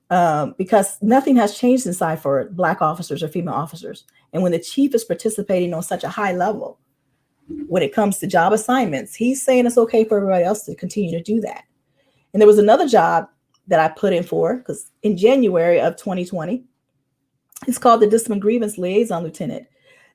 because nothing has changed inside for Black officers or female officers. And when the chief is participating on such a high level, when it comes to job assignments, he's saying it's okay for everybody else to continue to do that. And there was another job that I put in for because in January of 2020, it's called the Discipline Grievance Liaison Lieutenant.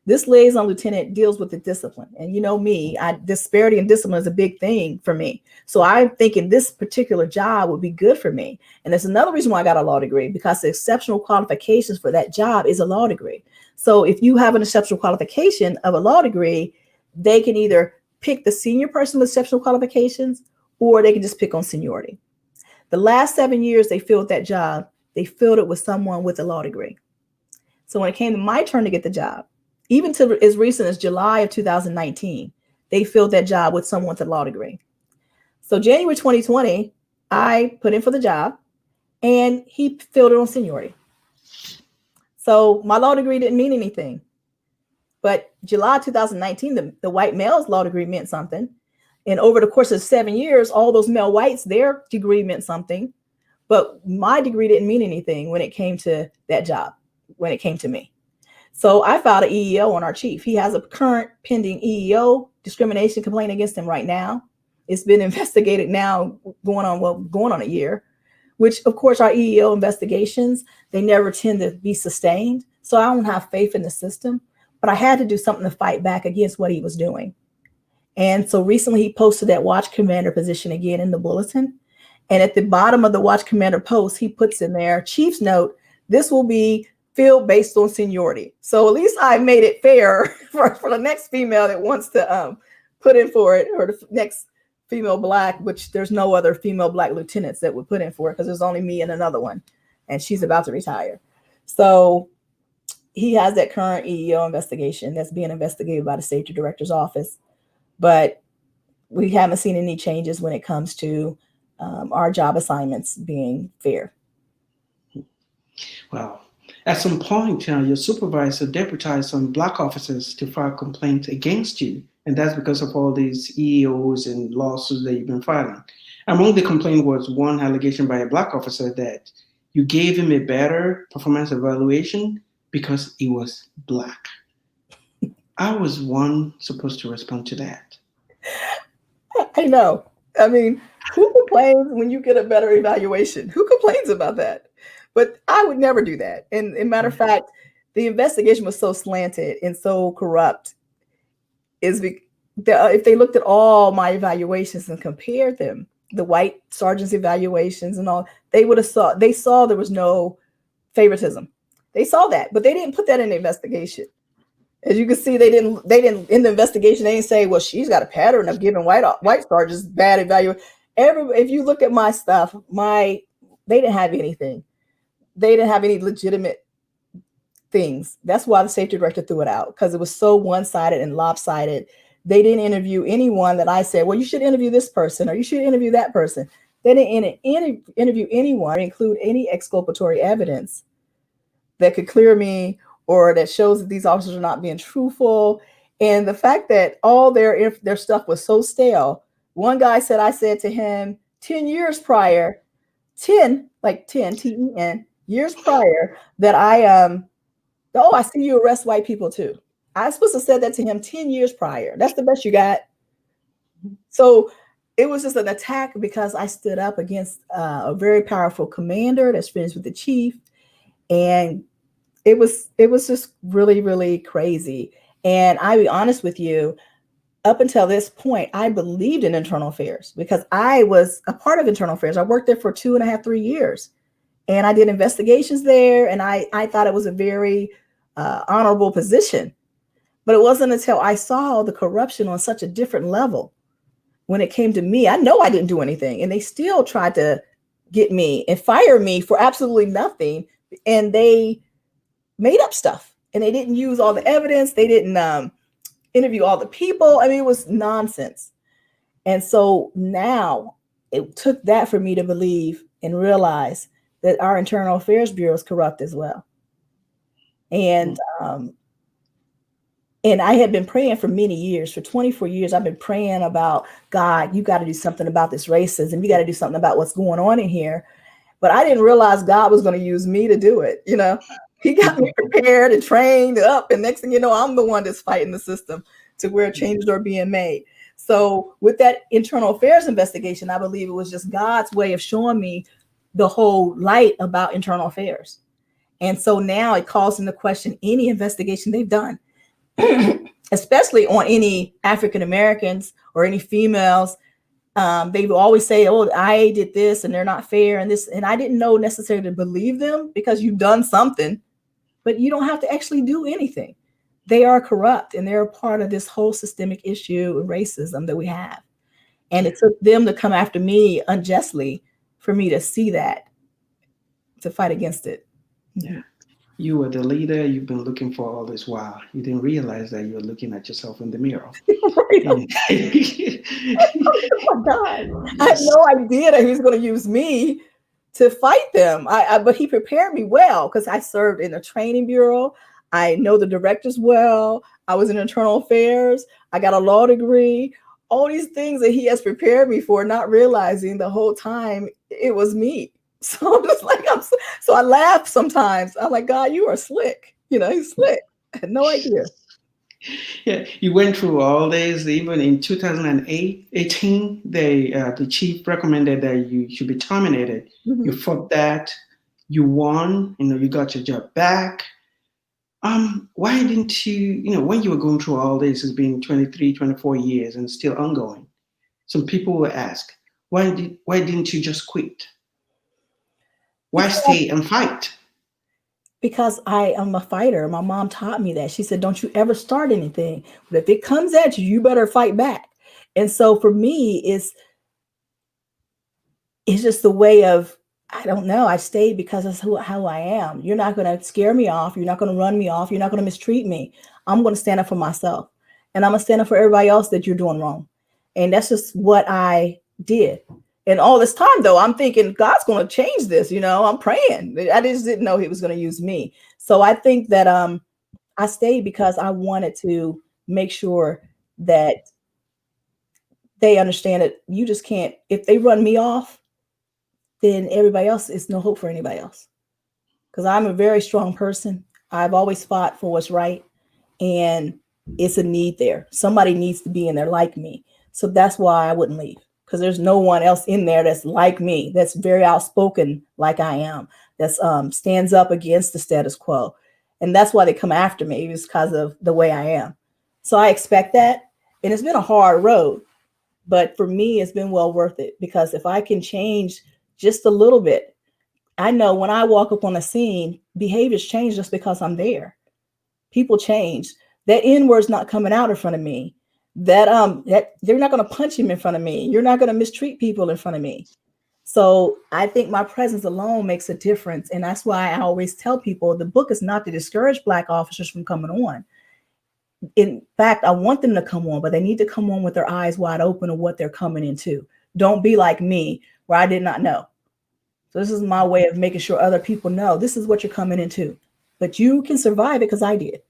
This liaison lieutenant deals with the discipline. And you know me, disparity in discipline is a big thing for me. So I'm thinking this particular job would be good for me. And there's another reason why I got a law degree, because the exceptional qualifications for that job is a law degree. So if you have an exceptional qualification of a law degree, they can either pick the senior person with exceptional qualifications, or they can just pick on seniority. The last 7 years they filled that job, they filled it with someone with a law degree. So when it came to my turn to get the job, even to as recent as July of 2019, they filled that job with someone with a law degree. So January 2020, I put in for the job and he filled it on seniority. So my law degree didn't mean anything. But July 2019, the white male's law degree meant something. And over the course of 7 years, all those male whites, their degree meant something. But my degree didn't mean anything when it came to that job, when it came to me. So I filed an EEO on our chief. He has a current pending EEO discrimination complaint against him right now. It's been investigated now, going on a year, which of course our EEO investigations, they never tend to be sustained. So I don't have faith in the system, but I had to do something to fight back against what he was doing. And so recently he posted that watch commander position again in the bulletin. And at the bottom of the watch commander post, he puts in there, chief's note, this will be filled based on seniority. So at least I made it fair for the next female that wants to put in for it, or the next female Black, which there's no other female Black lieutenants that would put in for it because there's only me and another one, and she's about to retire. So he has that current EEO investigation that's being investigated by the safety director's office, but we haven't seen any changes when it comes to our job assignments being fair. Well, at some point, your supervisor deputized some black officers to file complaints against you, and that's because of all these EEOs and lawsuits that you've been filing. Among the complaint was one allegation by a black officer that you gave him a better performance evaluation because he was black. I was one supposed to respond to that. I know. I mean, who complains when you get a better evaluation? Who complains about that? But I would never do that. And matter of fact, the investigation was so slanted and so corrupt. If they looked at all my evaluations and compared them, the white sergeant's evaluations and all, they saw there was no favoritism. They saw that, but they didn't put that in the investigation. As you can see, they didn't in the investigation. They didn't say, well, she's got a pattern of giving white sergeants bad evaluation. If you look at my stuff, they didn't have anything. They didn't have any legitimate things. That's why the safety director threw it out, because it was so one-sided and lopsided. They didn't interview anyone that I said, well, you should interview this person or you should interview that person. They didn't interview anyone or include any exculpatory evidence that could clear me or that shows that these officers are not being truthful. And the fact that all their stuff was so stale. One guy said, I said to him 10 years prior, 10, like 10, T-E-N, years prior, that I see you arrest white people too. I was supposed to have said that to him 10 years prior. That's the best you got. So it was just an attack because I stood up against a very powerful commander that's friends with the chief. And it was just really, really crazy. And I'll be honest with you, up until this point, I believed in internal affairs because I was a part of internal affairs. I worked there for 2.5, 3 years. And I did investigations there. And I thought it was a very honorable position. But it wasn't until I saw the corruption on such a different level when it came to me. I know I didn't do anything. And they still tried to get me and fire me for absolutely nothing. And they made up stuff. And they didn't use all the evidence. They didn't interview all the people. I mean, it was nonsense. And so now it took that for me to believe and realize that our Internal Affairs Bureau is corrupt as well. And I had been praying for many years. For 24 years, I've been praying about, God, you got to do something about this racism. You got to do something about what's going on in here. But I didn't realize God was going to use me to do it. You know, he got me prepared and trained up. And next thing you know, I'm the one that's fighting the system to where changes are being made. So with that internal affairs investigation, I believe it was just God's way of showing me the whole light about internal affairs. And so now it calls into question any investigation they've done, especially on any African Americans or any females. They will always say, oh, I did this and they're not fair and this. And I didn't know necessarily to believe them because you've done something, but you don't have to actually do anything. They are corrupt and they're a part of this whole systemic issue of racism that we have. And it took them to come after me unjustly for me to see that, to fight against it. Yeah. You were the leader you've been looking for all this while. You didn't realize that you were looking at yourself in the mirror. Right. Oh my God. I had no idea that he was going to use me to fight them. But he prepared me well because I served in a training bureau. I know the directors well. I was in internal affairs. I got a law degree. All these things that he has prepared me for, not realizing the whole time it was me. So I'm just like, so I laugh sometimes. I'm like, God, you are slick. You know, he's slick. I had no idea. Yeah, you went through all this. Even in 2018, the chief recommended that you should be terminated. Mhm. You fought that. You won. You got your job back. Why didn't you, when you were going through all this, it's been 23, 24 years and still ongoing. Some people will ask, why didn't you just quit? Why Because, stay and fight? because I am a fighter. My mom taught me that. She said, don't you ever start anything. But if it comes at you, you better fight back. And so for me, it's just the way of, I don't know. I stayed because that's how I am. You're not going to scare me off. You're not going to run me off. You're not going to mistreat me. I'm going to stand up for myself. And I'm going to stand up for everybody else that you're doing wrong. And that's just what I did. And all this time, though, I'm thinking God's going to change this. I'm praying. I just didn't know He was going to use me. So I think that I stayed because I wanted to make sure that they understand that you just can't. If they run me off, then everybody else is no hope for anybody else. Because I'm a very strong person. I've always fought for what's right, and it's a need there. Somebody needs to be in there like me. So that's why I wouldn't leave, because there's no one else in there that's like me, that's very outspoken like I am, that's stands up against the status quo. And that's why they come after me, is because of the way I am. So I expect that. And it's been a hard road, but for me, it's been well worth it, because if I can change just a little bit, I know when I walk up on a scene, behaviors change just because I'm there. People change. That N-word's not coming out in front of me. That they're not going to punch him in front of me. You're not going to mistreat people in front of me. So I think my presence alone makes a difference. And that's why I always tell people the book is not to discourage Black officers from coming on. In fact, I want them to come on, but they need to come on with their eyes wide open of what they're coming into. Don't be like me, where I did not know. So this is my way of making sure other people know this is what you're coming into. But you can survive it, because I did.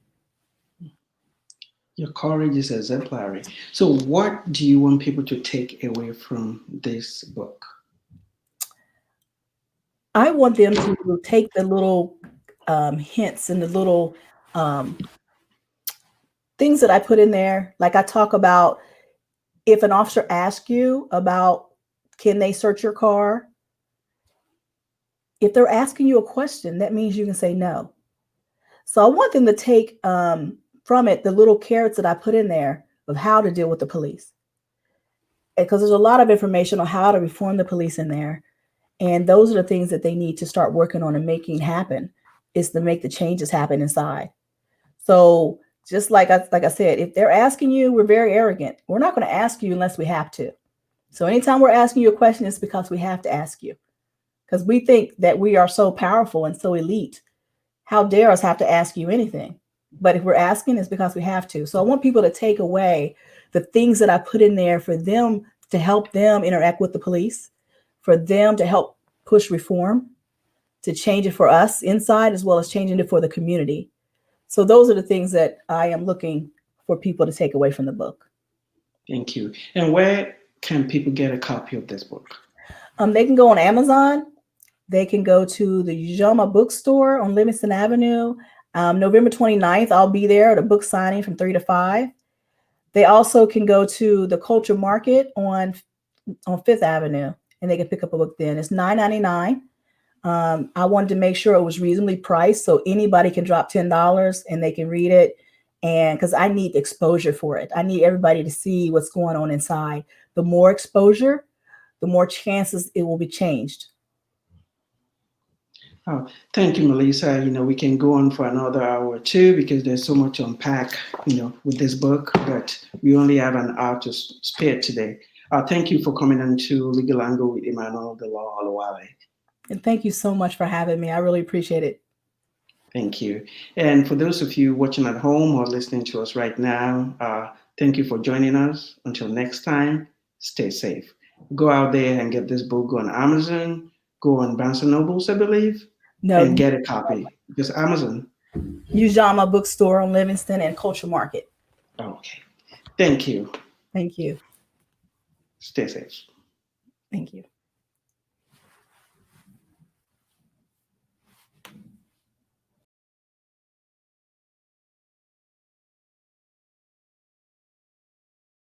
Your courage is exemplary. So, what do you want people to take away from this book? I want them to take the little hints and the little um, things that I put in there. Like I talk about, if an officer asks you about, can they search your car? If they're asking you a question, that means you can say no. So I want them to take from it the little carrots that I put in there of how to deal with the police. Because there's a lot of information on how to reform the police in there. And those are the things that they need to start working on and making happen, is to make the changes happen inside. So just like I said, if they're asking you, we're very arrogant. We're not going to ask you unless we have to. So anytime we're asking you a question, it's because we have to ask you. Because we think that we are so powerful and so elite. How dare us have to ask you anything? But if we're asking, it's because we have to. So I want people to take away the things that I put in there for them, to help them interact with the police, for them to help push reform, to change it for us inside, as well as changing it for the community. So those are the things that I am looking for people to take away from the book. Thank you. And where can people get a copy of this book? They can go on Amazon. They can go to the Ujama bookstore on Livingston Avenue. November 29th, I'll be there at a book signing from 3 to 5. They also can go to the Culture Market on 5th Avenue, and they can pick up a book then. It's $9.99. I wanted to make sure it was reasonably priced, so anybody can drop $10 and they can read it. And because I need exposure for it, I need everybody to see what's going on inside. The more exposure, the more chances it will be changed. Oh, thank you, Melissa. We can go on for another hour or two because there's so much to unpack, with this book, but we only have an hour to spare today. Thank you for coming on to Legal Angle with Emmanuel Olawale. And thank you so much for having me. I really appreciate it. Thank you. And for those of you watching at home or listening to us right now, thank you for joining us. Until next time, stay safe. Go out there and get this book. Go on Amazon, go on Barnes& Nobles, I believe, No, and get a copy. Because Amazon. Ujama bookstore on Livingston and Culture Market. Okay. Thank you. Thank you. Stay safe. Thank you.